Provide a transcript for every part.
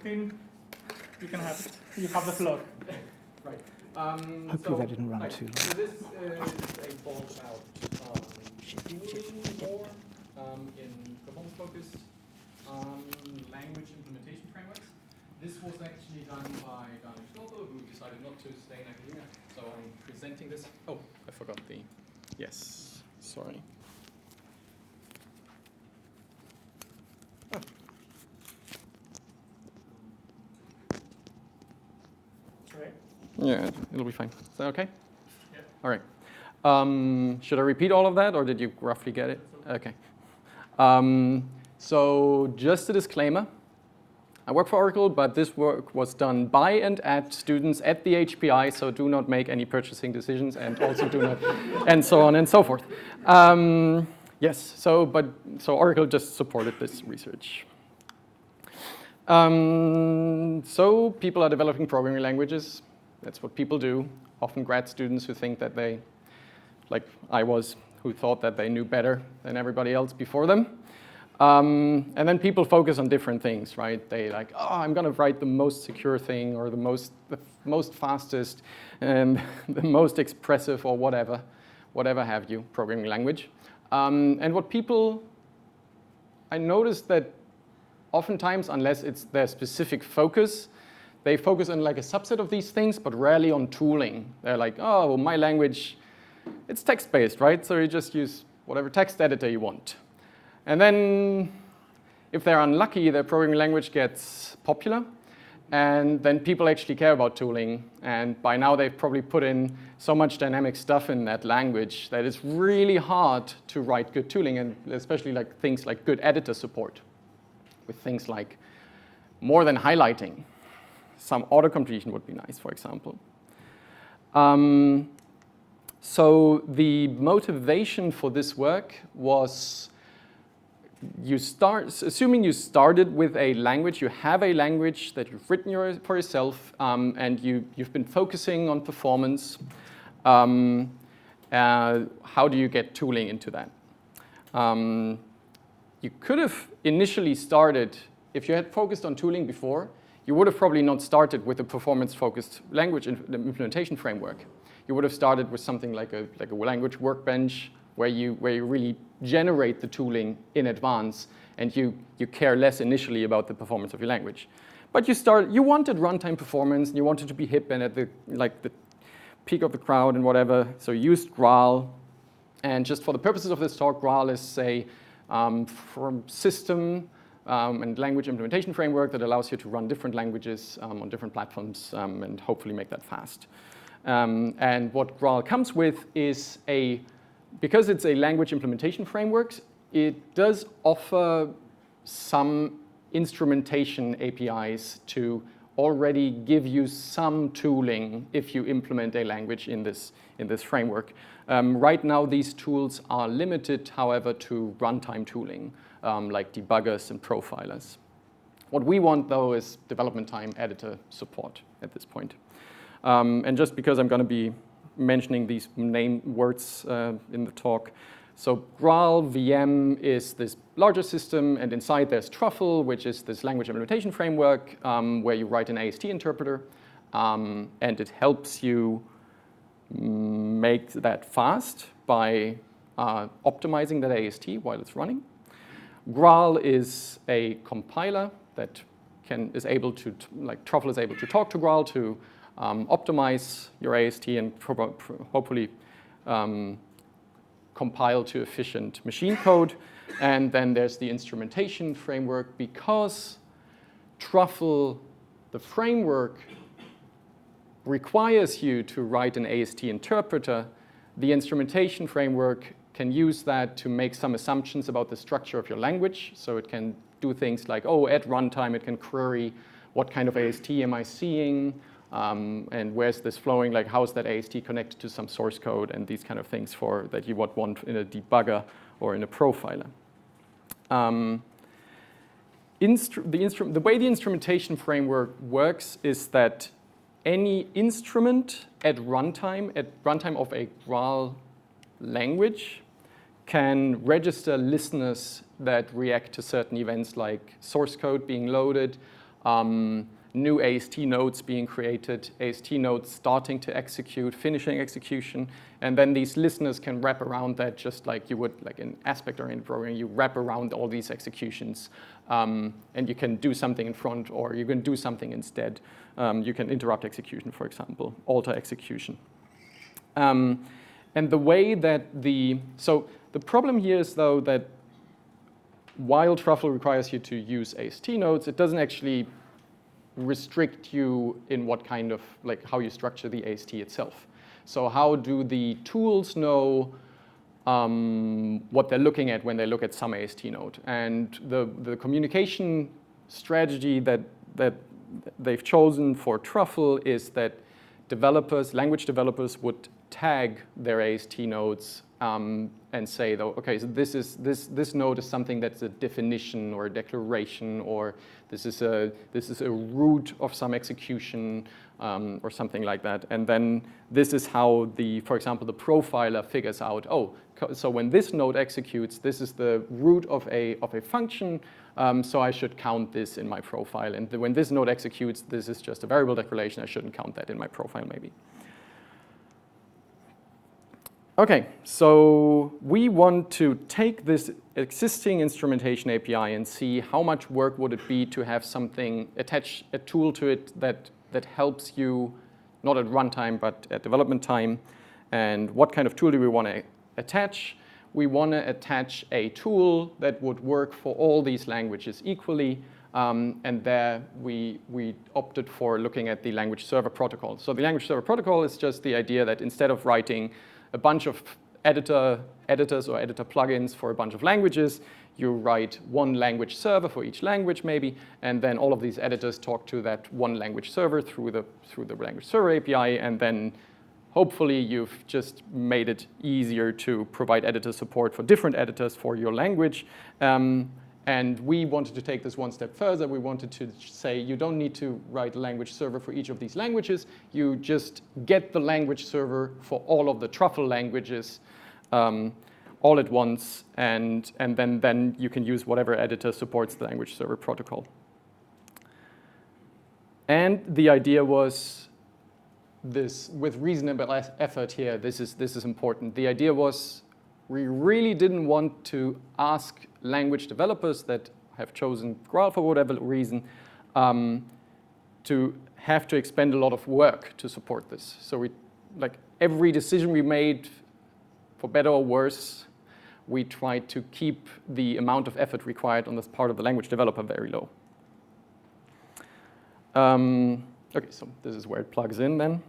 You can have it. You have the floor. Right. Hopefully that didn't run too long. So this is a talk about tooling more in performance-focused language implementation frameworks. This was actually done by Graal-LSP, who decided not to stay in academia. So I'm presenting this. Oh, I forgot the. Yes, sorry. Oh. Yeah, it'll be fine. Is that okay? Yeah. All right. Should I repeat all of that, or did you roughly get it? Okay. So just a disclaimer. I work for Oracle, but this work was done by and at students at the HPI, so do not make any purchasing decisions, and also do not, and so on and so forth. Yes, so Oracle just supported this research. So people are developing programming languages. That's what people do. Often grad students who think that they, like I was, who thought that they knew better than everybody else before them. And then people focus on different things, right? They like, oh, I'm going to write the most secure thing, or the most fastest, and the most expressive, or whatever have you, programming language. And what people, I noticed that oftentimes, unless it's their specific focus, they focus on like a subset of these things, but rarely on tooling. They're like, oh, my language, it's text-based, right? So you just use whatever text editor you want. And then if they're unlucky, their programming language gets popular, and then people actually care about tooling. And by now, they've probably put in so much dynamic stuff in that language that it's really hard to write good tooling, and especially like things like good editor support, with things like more than highlighting. Some auto-completion would be nice, for example. So the motivation for this work was assuming you started with a language, you have a language that you've written for yourself, and you've been focusing on performance. How do you get tooling into that? You could have initially started, if you had focused on tooling before, you would have probably not started with a performance-focused language implementation framework. You would have started with something like a language workbench where you really generate the tooling in advance, and you care less initially about the performance of your language. But you wanted runtime performance, and you wanted to be hip and at the peak of the crowd and whatever, so you used Graal. And just for the purposes of this talk, Graal is a system and language implementation framework that allows you to run different languages on different platforms and hopefully make that fast. And what Graal comes with is because it's a language implementation framework, it does offer some instrumentation APIs to already give you some tooling if you implement a language in this framework. Right now, these tools are limited, however, to runtime tooling, like debuggers and profilers. What we want, though, is development time editor support at this point. And just because I'm going to be mentioning these name words in the talk, so GraalVM is this larger system, and inside there's Truffle, which is this language implementation framework where you write an AST interpreter, and it helps you make that fast by optimizing that AST while it's running. Graal is a compiler that is able to, like Truffle is able to talk to Graal to optimize your AST and hopefully compile to efficient machine code. And then there's the instrumentation framework. Because Truffle, the framework, requires you to write an AST interpreter, the instrumentation framework can use that to make some assumptions about the structure of your language. So it can do things like, oh, at runtime, it can query what kind of AST am I seeing, and where's this flowing, like how's that AST connected to some source code, and these kind of things that you would want in a debugger or in a profiler. The way the instrumentation framework works is that any instrument at runtime of a Graal language can register listeners that react to certain events like source code being loaded, new AST nodes being created, AST nodes starting to execute, finishing execution, and then these listeners can wrap around that just like you would like in aspect-oriented programming. You wrap around all these executions, and you can do something in front, or you can do something instead. You can interrupt execution, for example, alter execution. And the way that so the problem here is, though, that while Truffle requires you to use AST nodes, it doesn't actually restrict you in what kind of, like how you structure the AST itself. So how do the tools know what they're looking at when they look at some AST node? And the communication strategy that they've chosen for Truffle is that language developers would tag their AST nodes and say, though, okay, so this node is something that's a definition or a declaration, or this is a root of some execution or something like that. And then this is how for example, the profiler figures out, oh, so when this node executes, this is the root of a function, so I should count this in my profile. And when this node executes, this is just a variable declaration. I shouldn't count that in my profile, maybe. Okay, so we want to take this existing instrumentation API and see how much work would it be to have something, attach a tool to it that helps you, not at runtime, but at development time. And what kind of tool do we want to attach? We want to attach a tool that would work for all these languages equally. And there we opted for looking at the language server protocol. So the language server protocol is just the idea that instead of writing a bunch of editors or editor plugins for a bunch of languages, you write one language server for each language maybe, and then all of these editors talk to that one language server through the language server API, and then hopefully you've just made it easier to provide editor support for different editors for your language. And we wanted to take this one step further. We wanted to say you don't need to write a language server for each of these languages. You just get the language server for all of the Truffle languages all at once, and then you can use whatever editor supports the language server protocol. And the idea was this, with reasonable effort here, this is important. The idea was we really didn't want to ask language developers that have chosen Graal for whatever reason to have to expend a lot of work to support this. So every decision we made, for better or worse, we tried to keep the amount of effort required on this part of the language developer very low. Okay, so this is where it plugs in then.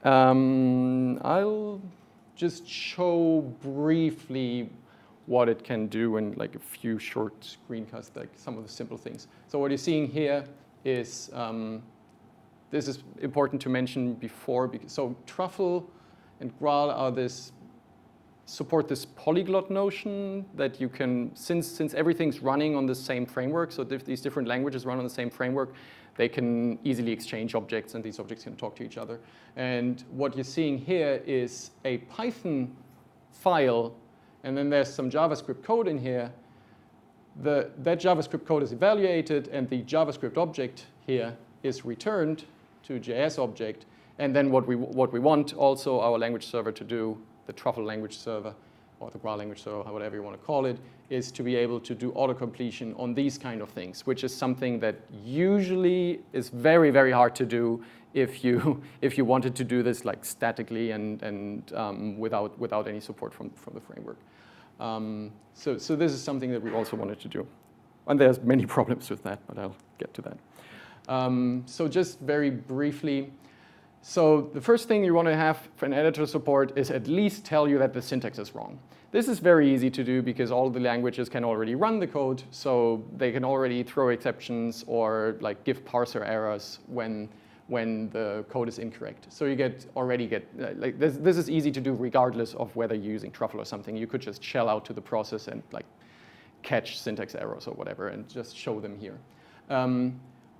I'll just show briefly what it can do in like a few short screencasts, like some of the simple things. So what you're seeing here is, this is important to mention before, so Truffle and Graal are support this polyglot notion that you can, since everything's running on the same framework, so these different languages run on the same framework, they can easily exchange objects, and these objects can talk to each other. And what you're seeing here is a Python file, and then there's some JavaScript code in here. That JavaScript code is evaluated, and the JavaScript object here is returned to a JS object. And then what we want also our language server to do, the Truffle language server, or the Graal language server, whatever you want to call it, is to be able to do autocompletion on these kind of things, which is something that usually is very, very hard to do if you wanted to do this like statically and without any support from the framework. So this is something that we also wanted to do. And there's many problems with that, but I'll get to that. So just very briefly, so the first thing you want to have for an editor support is at least tell you that the syntax is wrong. This is very easy to do because all the languages can already run the code, so they can already throw exceptions or like give parser errors when the code is incorrect. So you already get like this is easy to do regardless of whether you're using Truffle or something. You could just shell out to the process and like catch syntax errors or whatever and just show them here.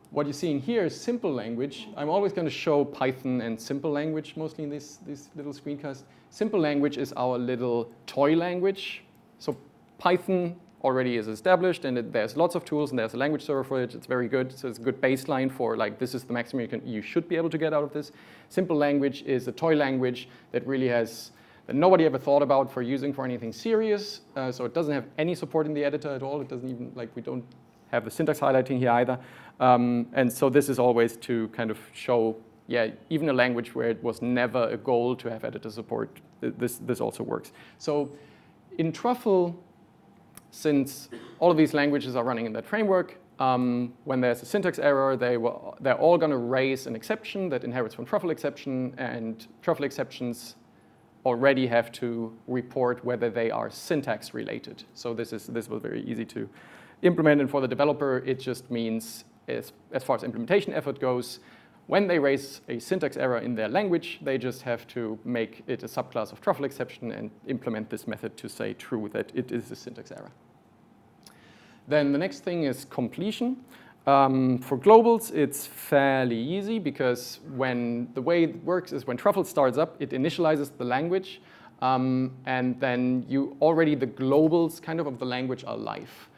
What you're seeing here is simple language. I'm always going to show Python and simple language mostly in this little screencast. Simple language is our little toy language. So Python already is established, and there's lots of tools, and there's a language server for it. It's very good. So it's a good baseline for like, this is the maximum you should be able to get out of this. Simple language is a toy language that really that nobody ever thought about for using for anything serious. So it doesn't have any support in the editor at all. It doesn't even, like, we don't have the syntax highlighting here either. And so this is always to kind of show, yeah, even a language where it was never a goal to have editor support, this also works. So in Truffle, since all of these languages are running in that framework, when there's a syntax error, they're all going to raise an exception that inherits from Truffle exception, and Truffle exceptions already have to report whether they are syntax related. So this was very easy to implement, and for the developer, it just means, as far as implementation effort goes, when they raise a syntax error in their language, they just have to make it a subclass of Truffle exception and implement this method to say true that it is a syntax error. Then the next thing is completion. For globals, it's fairly easy because the way it works is when Truffle starts up, it initializes the language, and then the globals kind of the language are live.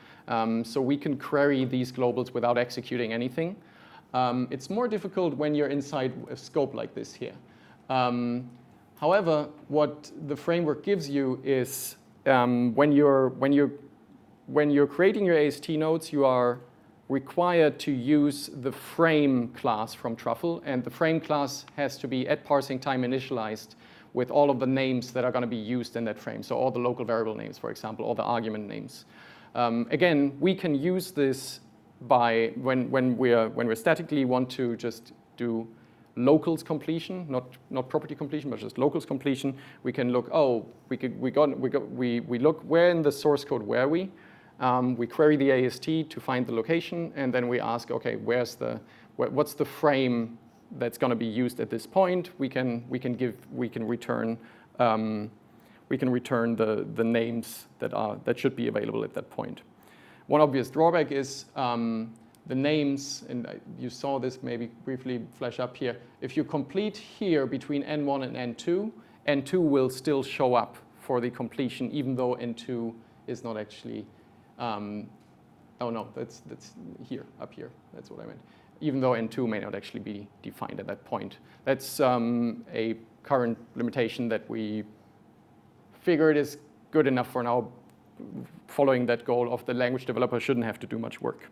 So we can query these globals without executing anything. It's more difficult when you're inside a scope like this here. However, what the framework gives you is when you're creating your AST nodes, you are required to use the frame class from Truffle, and the frame class has to be at parsing time initialized with all of the names that are going to be used in that frame. So all the local variable names, for example, all the argument names. Again, we can use this by when we statically want to just do locals completion, not property completion, but just locals completion. We can look. Oh, we look where in the source code were we. We query the AST to find the location, and then we ask, okay, what's the frame that's going to be used at this point? We can return the names that should be available at that point. One obvious drawback is the names, and you saw this maybe briefly flash up here. If you complete here between N1 and N2, N2 will still show up for the completion, even though N2 is not actually. Oh no, that's here, up here. That's what I meant. Even though N2 may not actually be defined at that point. That's a current limitation that we figured is good enough for now. Following that goal of the language developer shouldn't have to do much work.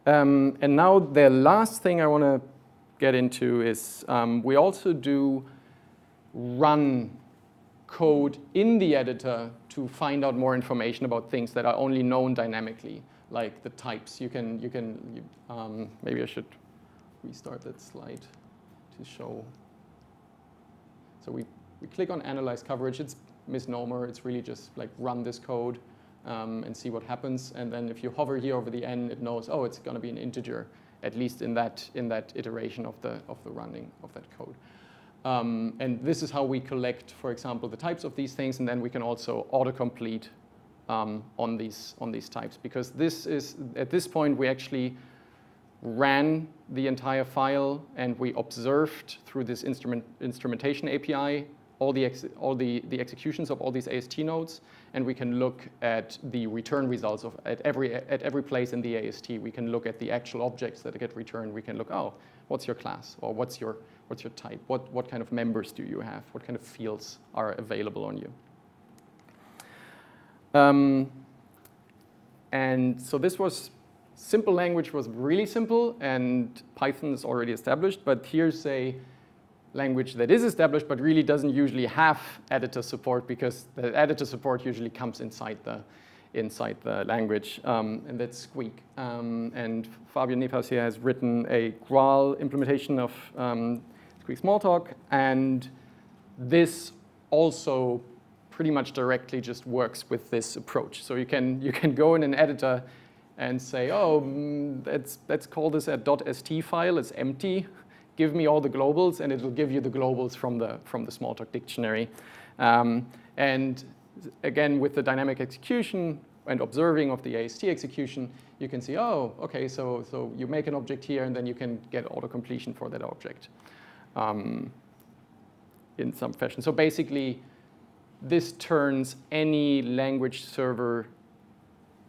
And now the last thing I want to get into is we also do run code in the editor to find out more information about things that are only known dynamically, like the types. Maybe I should restart that slide to show. So we click on analyze coverage. It's misnomer. It's really just like run this code and see what happens. And then if you hover here over the n, it knows, oh, it's going to be an integer, at least in that iteration of the running of that code. And this is how we collect, for example, the types of these things, and then we can also autocomplete on these types, because this is, at this point, we actually ran the entire file and we observed through this instrumentation API all the executions of all these AST nodes, and we can look at the return results at every place in the AST. We can look at the actual objects that get returned. We can look, oh, what's your class, or what's your type? What kind of members do you have? What kind of fields are available on you? And so this was simple language, was really simple, and Python is already established. But here's a language that is established, but really doesn't usually have editor support, because the editor support usually comes inside the language, and that's Squeak. And Fabian Nepas here has written a Graal implementation of Squeak Smalltalk, and this also pretty much directly just works with this approach. So you can go in an editor and say, oh, let's call this a .st file. It's empty. Give me all the globals, and it will give you the globals from the Smalltalk dictionary. And again, with the dynamic execution and observing of the AST execution, you can see, oh, okay, so you make an object here, and then you can get auto-completion for that object in some fashion. So basically, this turns any language server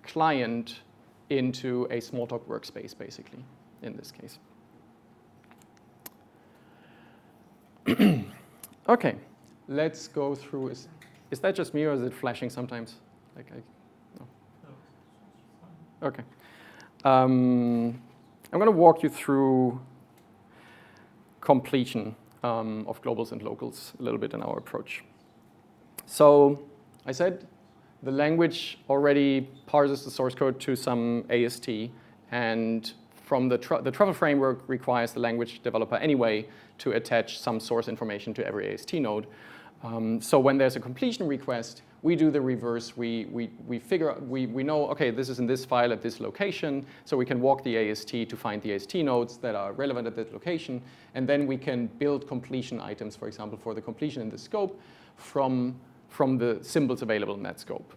client into a Smalltalk workspace, basically, in this case. Okay, let's go through. Is that just me, or is it flashing sometimes? No. Okay. I'm going to walk you through completion of globals and locals a little bit in our approach. So I said the language already parses the source code to some AST, and from the Truffle framework requires the language developer anyway to attach some source information to every AST node. So when there's a completion request, we do the reverse. We know, okay, this is in this file at this location, so we can walk the AST to find the AST nodes that are relevant at that location, and then we can build completion items, for example, for the completion in the scope from the symbols available in that scope.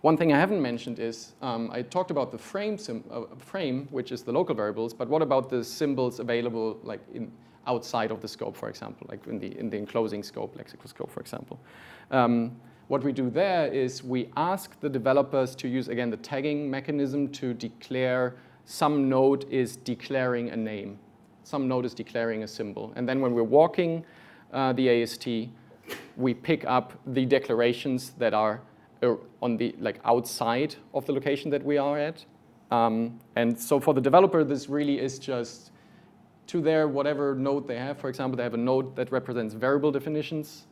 One thing I haven't mentioned is, I talked about the frame, which is the local variables, but what about the symbols available like outside of the scope, for example, like in the enclosing scope, lexical scope, for example. What we do there is we ask the developers to use, again, the tagging mechanism to declare some node is declaring a name. Some node is declaring a symbol. And then when we're walking the AST, we pick up the declarations that are on the outside of the location that we are at. And so for the developer, this really is just to their whatever node they have. For example, they have a node that represents variable definitions.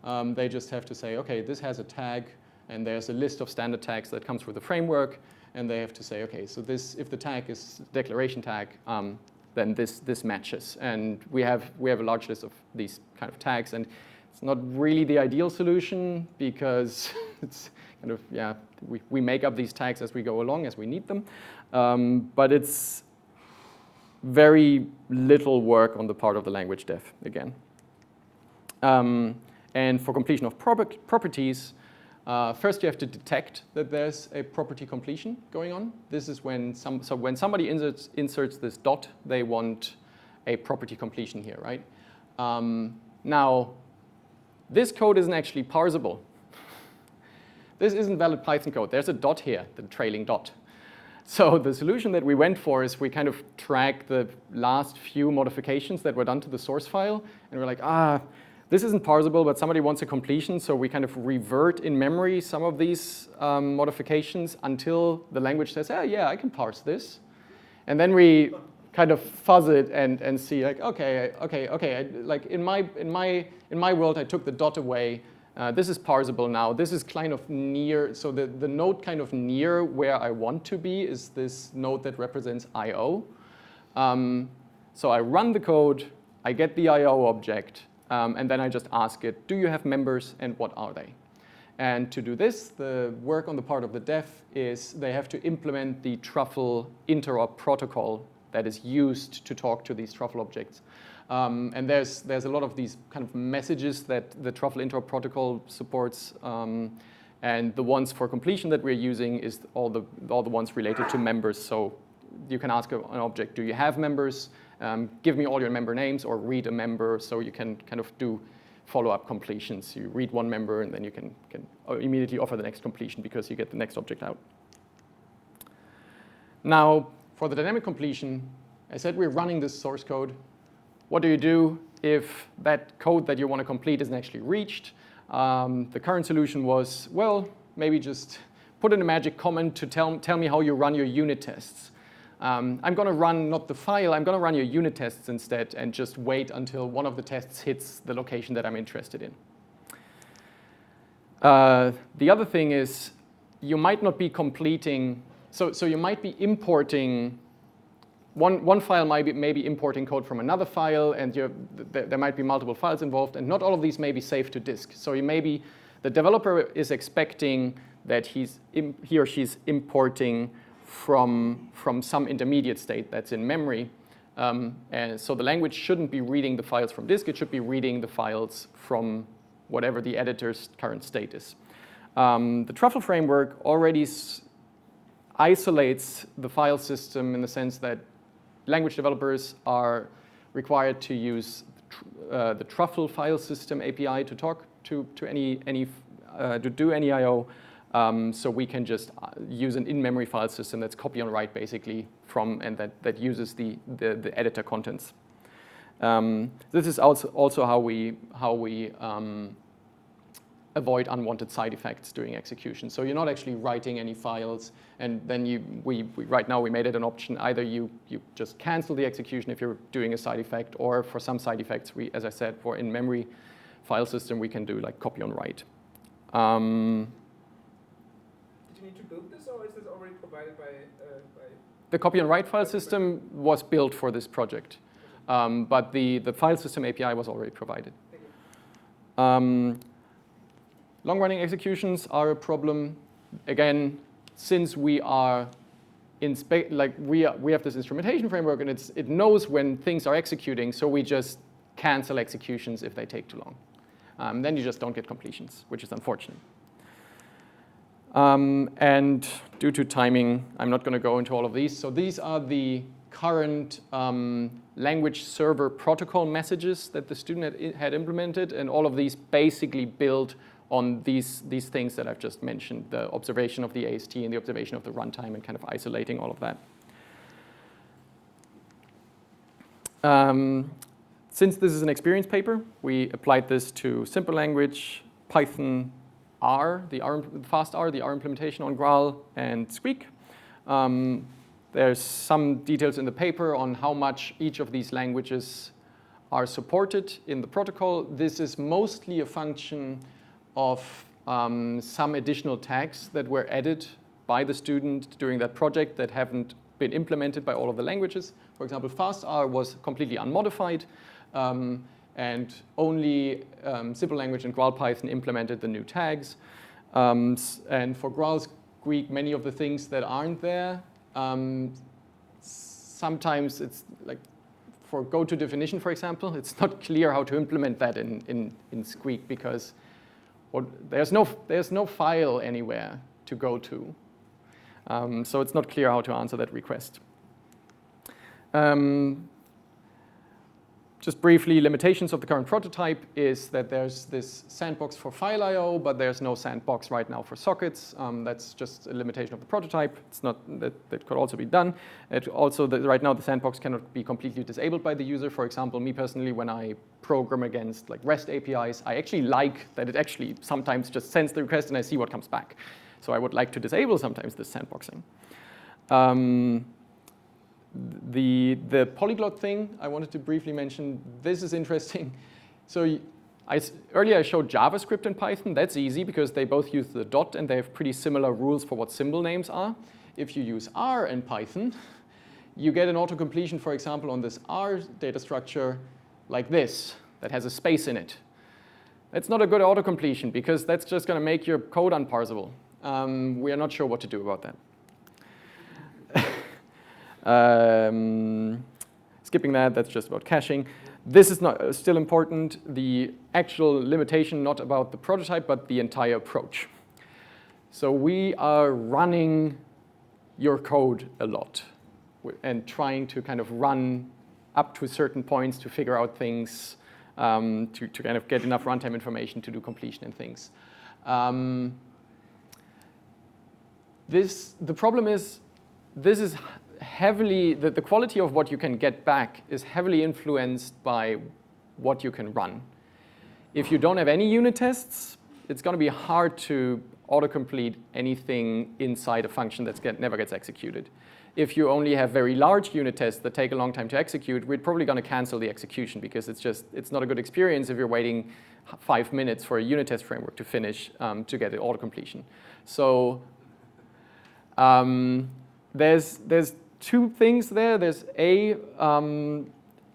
They just have to say, okay, this has a tag, and there's a list of standard tags that comes with the framework, and they have to say, okay, so this, if the tag is declaration tag, then this matches. And we have a large list of these kind of tags, and it's not really the ideal solution because it's kind of, yeah, we make up these tags as we go along, as we need them, but it's very little work on the part of the language dev, again. And for completion of properties, first you have to detect that there's a property completion going on. This is when when somebody inserts this dot, they want a property completion here, right? Now, this code isn't actually parsable. This isn't valid Python code. There's a dot here, the trailing dot. So the solution that we went for is we kind of track the last few modifications that were done to the source file, and we're like, this isn't parsable, but somebody wants a completion, so we kind of revert in memory some of these modifications until the language says, oh yeah, I can parse this. And then we kind of fuzz it and see, like, okay. Like in my world, I took the dot away. This is parsable now. This is kind of near, so the node kind of near where I want to be is this node that represents I/O. So I run the code, I get the I/O object, and then I just ask it, do you have members and what are they? And to do this, the work on the part of the dev is they have to implement the Truffle interop protocol that is used to talk to these Truffle objects. And there's a lot of these kind of messages that the Truffle interop protocol supports. And the ones for completion that we're using is all the ones related to members. So you can ask an object, do you have members? Give me all your member names, or read a member, so you can kind of do follow-up completions. You read one member, and then you can immediately offer the next completion because you get the next object out. Now, for the dynamic completion, I said we're running this source code. What do you do if that code that you want to complete isn't actually reached? The current solution was, well, maybe just put in a magic comment to tell me how you run your unit tests. I'm going to run not the file, I'm going to run your unit tests instead and just wait until one of the tests hits the location that I'm interested in. The other thing is you might not be completing, so you might be importing, one file might be importing code from another file, and there might be multiple files involved, and not all of these may be saved to disk. So the developer is expecting that he or she's importing from some intermediate state that's in memory. And so the language shouldn't be reading the files from disk, it should be reading the files from whatever the editor's current state is. The Truffle framework already isolates the file system in the sense that language developers are required to use the Truffle file system API to talk to do any I/O. So we can just use an in-memory file system that's copy on write basically from, and that uses the editor contents. This is also how we avoid unwanted side effects during execution. So you're not actually writing any files, and then right now we made it an option. Either you just cancel the execution if you're doing a side effect, or for some side effects, as I said, for in-memory file system, we can do like copy on write. Did you need to build this, or is this already provided by The copy and write file system was built for this project, but the file system API was already provided. Long-running executions are a problem. Again, since we are we have this instrumentation framework, and it knows when things are executing, so we just cancel executions if they take too long. Then you just don't get completions, which is unfortunate. And due to timing, I'm not going to go into all of these. So these are the current language server protocol messages that the student had implemented, and all of these basically build on these things that I've just mentioned, the observation of the AST and the observation of the runtime, and kind of isolating all of that. Since this is an experience paper, we applied this to simple language, Python, R, fast R, the R implementation on Graal, and Squeak. There's some details in the paper on how much each of these languages are supported in the protocol. This is mostly a function of some additional tags that were added by the student during that project that haven't been implemented by all of the languages. For example, fast R was completely unmodified, and only simple language and GraalPython implemented the new tags. And for Graal Squeak, many of the things that aren't there, sometimes it's like for go to definition, for example, it's not clear how to implement that in Squeak because there's no file anywhere to go to. So it's not clear how to answer that request. Just briefly, limitations of the current prototype is that there's this sandbox for file I/O, but there's no sandbox right now for sockets. That's just a limitation of the prototype. It's not that could also be done. Right now the sandbox cannot be completely disabled by the user. For example, me personally, when I program against like REST APIs, I actually like that it actually sometimes just sends the request and I see what comes back. So I would like to disable sometimes this sandboxing. The Polyglot thing I wanted to briefly mention. This is interesting. So earlier I showed JavaScript and Python. That's easy because they both use the dot and they have pretty similar rules for what symbol names are. If you use R and Python, you get an autocompletion, for example, on this R data structure like this, that has a space in it. That's not a good autocompletion because that's just going to make your code unparsable. We are not sure what to do about that. Skipping that, that's just about caching. This is not still important. The actual limitation, not about the prototype, but the entire approach. So we are running your code a lot and trying to kind of run up to certain points to figure out things, to kind of get enough runtime information to do completion and things. The problem is, this is heavily, the quality of what you can get back is heavily influenced by what you can run. If you don't have any unit tests, it's going to be hard to autocomplete anything inside a function that never gets executed. If you only have very large unit tests that take a long time to execute, we're probably going to cancel the execution because it's not a good experience if you're waiting 5 minutes for a unit test framework to finish to get an autocompletion. So there's two things there. There's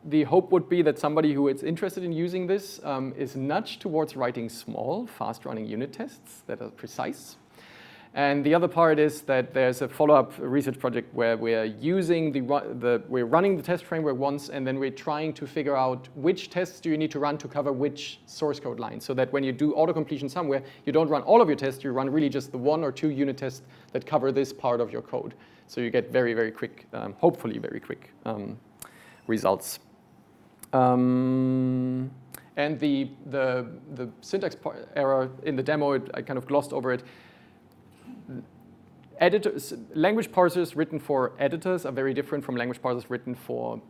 the hope would be that somebody who is interested in using this is nudged towards writing small, fast-running unit tests that are precise. And the other part is that there's a follow-up research project where we're using we're running the test framework once, and then we're trying to figure out which tests do you need to run to cover which source code line, so that when you do autocompletion somewhere, you don't run all of your tests, you run really just the 1 or 2 unit tests that cover this part of your code. So you get very, very quick, hopefully very quick results. And the syntax error in the demo, I kind of glossed over it. language parsers written for editors are very different from language parsers written for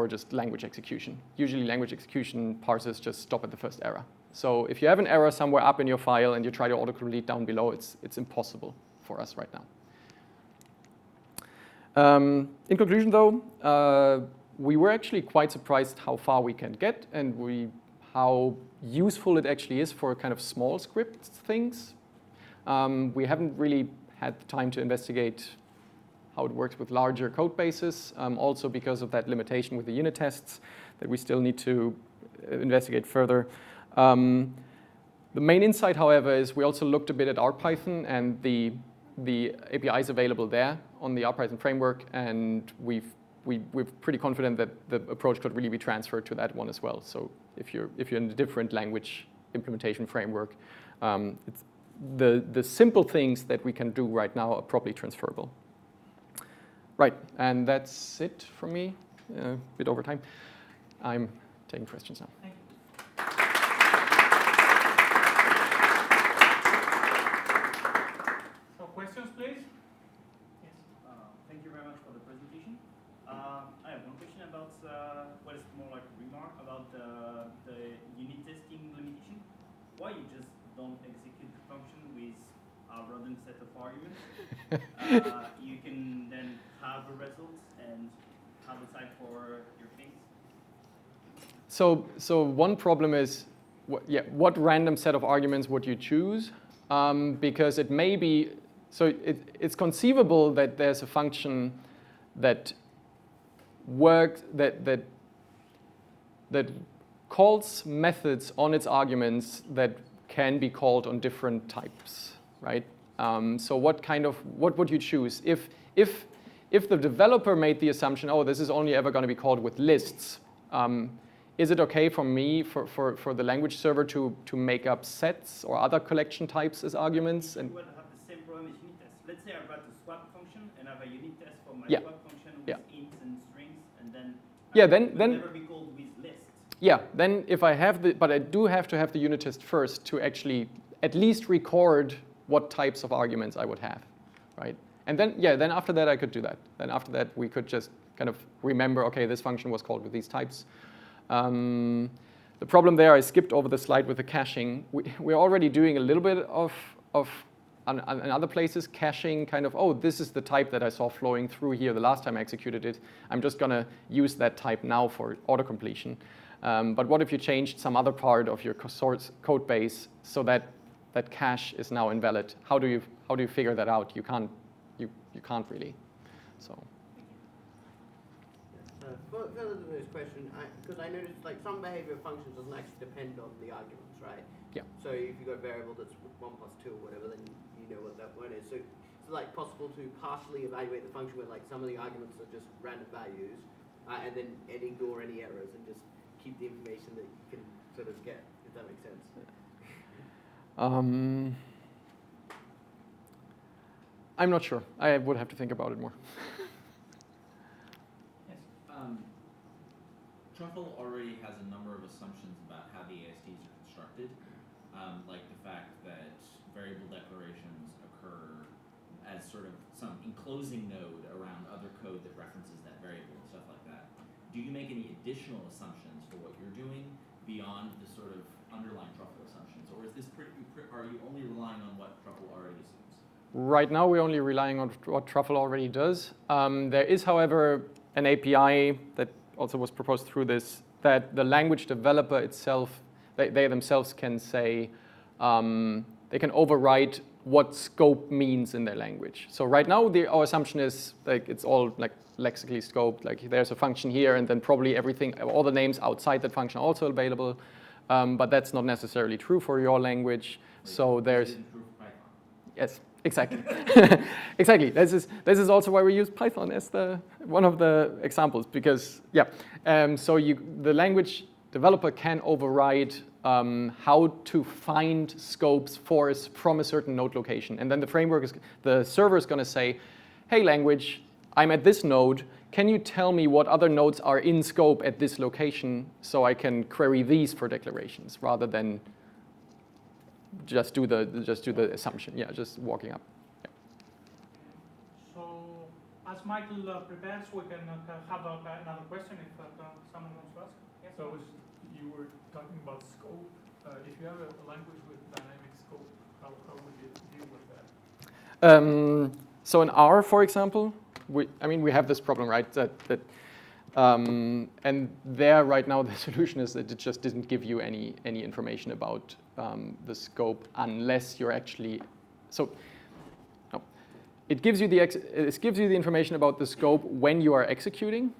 just language execution. Usually language execution parsers just stop at the first error. So if you have an error somewhere up in your file and you try to autocomplete down below, it's impossible for us right now. In conclusion though, we were actually quite surprised how far we can get and how useful it actually is for kind of small script things. We haven't really had the time to investigate how it works with larger code bases, also because of that limitation with the unit tests that we still need to investigate further. The main insight, however, is we also looked a bit at RPython and the APIs available there on the RPython framework, and we're pretty confident that the approach could really be transferred to that one as well. So if you're in a different language implementation framework, it's the simple things that we can do right now are probably transferable. Right, and that's it from me. A bit over time. I'm taking questions now. Thank you. So questions, please. Yes. Thank you very much for the presentation. I have one question about what is more like a remark about the unit testing limitation. Why you just don't execute the function with a random set of arguments? You can then have a result and have a type for your things. So one problem is, what random set of arguments would you choose? Because it may be, so it's conceivable that there's a function that works, that calls methods on its arguments that can be called on different types, right? So what would you choose? If the developer made the assumption, oh, this is only ever going to be called with lists, is it okay for me, for the language server to make up sets or other collection types as arguments? And you will have the same problem as unit tests. Let's say I've got a swap function and I have a unit test for my Yeah. swap function with Yeah. ints and strings, and then then never be called with lists. yeah, then if I have but I do have to have the unit test first to actually at least record what types of arguments I would have, right? And then, then after that I could do that. Then after that we could just kind of remember, okay, this function was called with these types. The problem there, I skipped over the slide with the caching. We're already doing a little bit of in other places, caching kind of, oh, this is the type that I saw flowing through here the last time I executed it. I'm just going to use that type now for autocompletion. But what if you changed some other part of your source code base so that that cache is now invalid? How do you figure that out? You can't really. So. Further to this question, because I noticed like some behavior functions doesn't actually depend on the arguments, right? Yeah. So if you've got a variable that's 1 plus 2 or whatever, then you know what that one is. So it's like possible to partially evaluate the function where like some of the arguments are just random values, and then ignore any errors and just keep the information that you can sort of get, if that makes sense. I'm not sure. I would have to think about it more. Truffle already has a number of assumptions about how the ASTs are constructed, like the fact that variable declarations occur as sort of some enclosing node around other code that references that variable and stuff like that. Do you make any additional assumptions for what you're doing beyond the sort of underlying Truffle assumptions, or is this are you only relying on what Truffle already assumes? Right now, we're only relying on what Truffle already does. There is, however, an API that also was proposed through this, that the language developer itself, they themselves can say, they can overwrite what scope means in their language. So right now, our assumption is like it's all like lexically scoped. Like there's a function here, and then probably everything, all the names outside that function are also available. But that's not necessarily true for your language. So there's, yes. Exactly. Exactly. This is also why we use Python as one of the examples, because so the language developer can override how to find scopes from a certain node location, and then the server is going to say, "Hey, language, I'm at this node. Can you tell me what other nodes are in scope at this location so I can query these for declarations rather than just do the assumption, just walking up." Michael prepares, we can have another question if someone wants to ask. Yes? So you were talking about scope. If you have a language with dynamic scope, how would you deal with that? So in R, for example, we have this problem, right? And there, right now, the solution is that it just didn't give you any information about the scope unless you're actually. So no, it gives you the information about the scope when you are executing.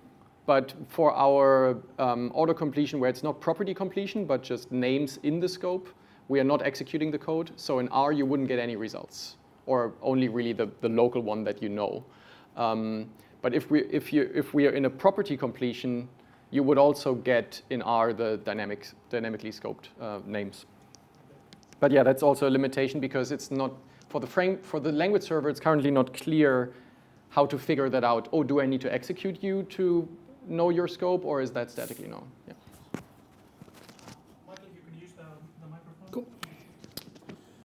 But for our auto completion, where it's not property completion but just names in the scope, we are not executing the code. So in R, you wouldn't get any results, or only really the local one that you know. But if we are in a property completion, you would also get in R the dynamically scoped names. But yeah, that's also a limitation because it's not for the language server. It's currently not clear how to figure that out. Oh, do I need to execute you to know your scope, or is that statically known? Yeah.